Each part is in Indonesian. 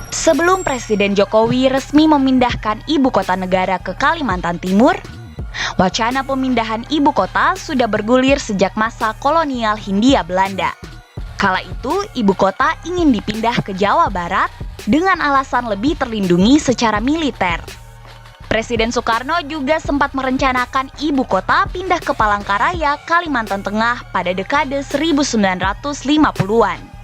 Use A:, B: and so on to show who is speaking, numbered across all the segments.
A: Sebelum Presiden Jokowi resmi memindahkan ibu kota negara ke Kalimantan Timur, wacana pemindahan ibu kota sudah bergulir sejak masa kolonial Hindia Belanda. Kala itu, ibu kota ingin dipindah ke Jawa Barat dengan alasan lebih terlindungi secara militer. Presiden Soekarno juga sempat merencanakan ibu kota pindah ke Palangkaraya, Kalimantan Tengah pada dekade 1950-an.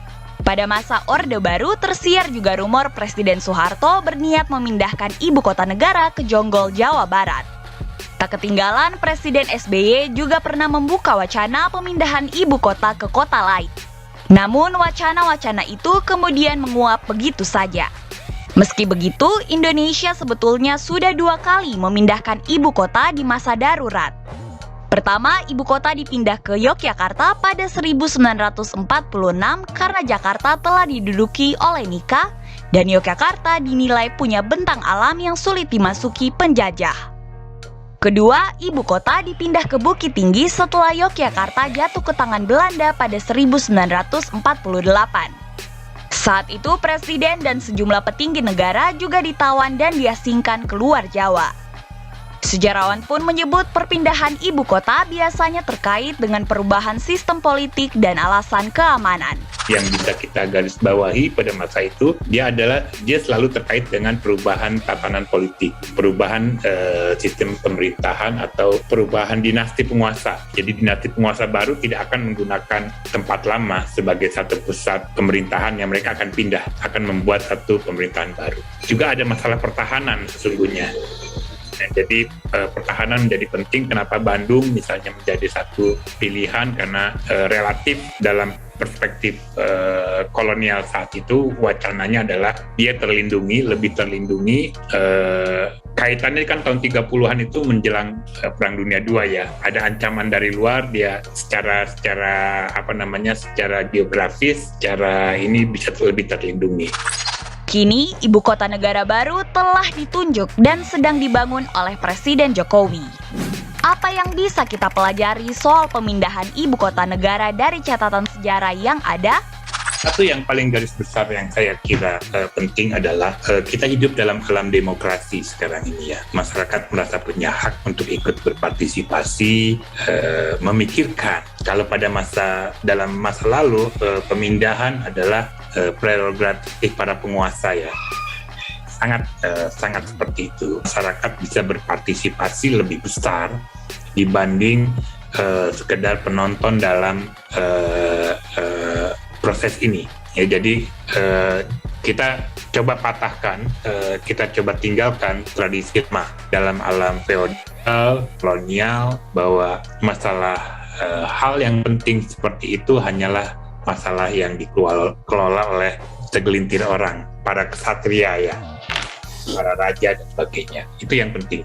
A: Pada masa Orde Baru, tersiar juga rumor Presiden Soeharto berniat memindahkan ibu kota negara ke Jonggol, Jawa Barat. Tak ketinggalan, Presiden SBY juga pernah membuka wacana pemindahan ibu kota ke kota lain. Namun, wacana-wacana itu kemudian menguap begitu saja. Meski begitu, Indonesia sebetulnya sudah 2 kali memindahkan ibu kota di masa darurat. Pertama, ibu kota dipindah ke Yogyakarta pada 1946 karena Jakarta telah diduduki oleh Nika dan Yogyakarta dinilai punya bentang alam yang sulit dimasuki penjajah. Kedua, ibu kota dipindah ke Bukit Tinggi setelah Yogyakarta jatuh ke tangan Belanda pada 1948. Saat itu, presiden dan sejumlah petinggi negara juga ditawan dan diasingkan keluar Jawa. Sejarawan pun menyebut perpindahan ibu kota biasanya terkait dengan perubahan sistem politik dan alasan keamanan.
B: Yang bisa kita garis bawahi pada masa itu, dia selalu terkait dengan perubahan tatanan politik, perubahan sistem pemerintahan atau perubahan dinasti penguasa. Jadi dinasti penguasa baru tidak akan menggunakan tempat lama sebagai satu pusat pemerintahan yang mereka akan pindah, akan membuat satu pemerintahan baru. Juga ada masalah pertahanan sesungguhnya. Jadi pertahanan menjadi penting. Kenapa Bandung misalnya menjadi satu pilihan, karena relatif dalam perspektif kolonial saat itu wacananya adalah dia lebih terlindungi. Kaitannya kan tahun 30-an itu menjelang Perang Dunia II ya. Ada ancaman dari luar, dia secara geografis, secara ini bisa lebih terlindungi.
A: Kini, ibu kota negara baru telah ditunjuk dan sedang dibangun oleh Presiden Jokowi. Apa yang bisa kita pelajari soal pemindahan ibu kota negara dari catatan sejarah yang ada?
B: Satu yang paling garis besar yang saya kira penting adalah kita hidup dalam alam demokrasi sekarang ini ya. Masyarakat merasa punya hak untuk ikut berpartisipasi, memikirkan. Kalau dalam masa lalu pemindahan adalah prerogatif para penguasa ya. Sangat seperti itu. Masyarakat bisa berpartisipasi lebih besar dibanding sekedar penonton dalam proses ini. Ya, jadi kita coba patahkan, kita coba tinggalkan tradisi dalam alam feodal, kolonial, bahwa masalah hal yang penting seperti itu hanyalah masalah yang dikelola oleh segelintir orang, para ksatria ya, para raja dan sebagainya. Itu yang penting.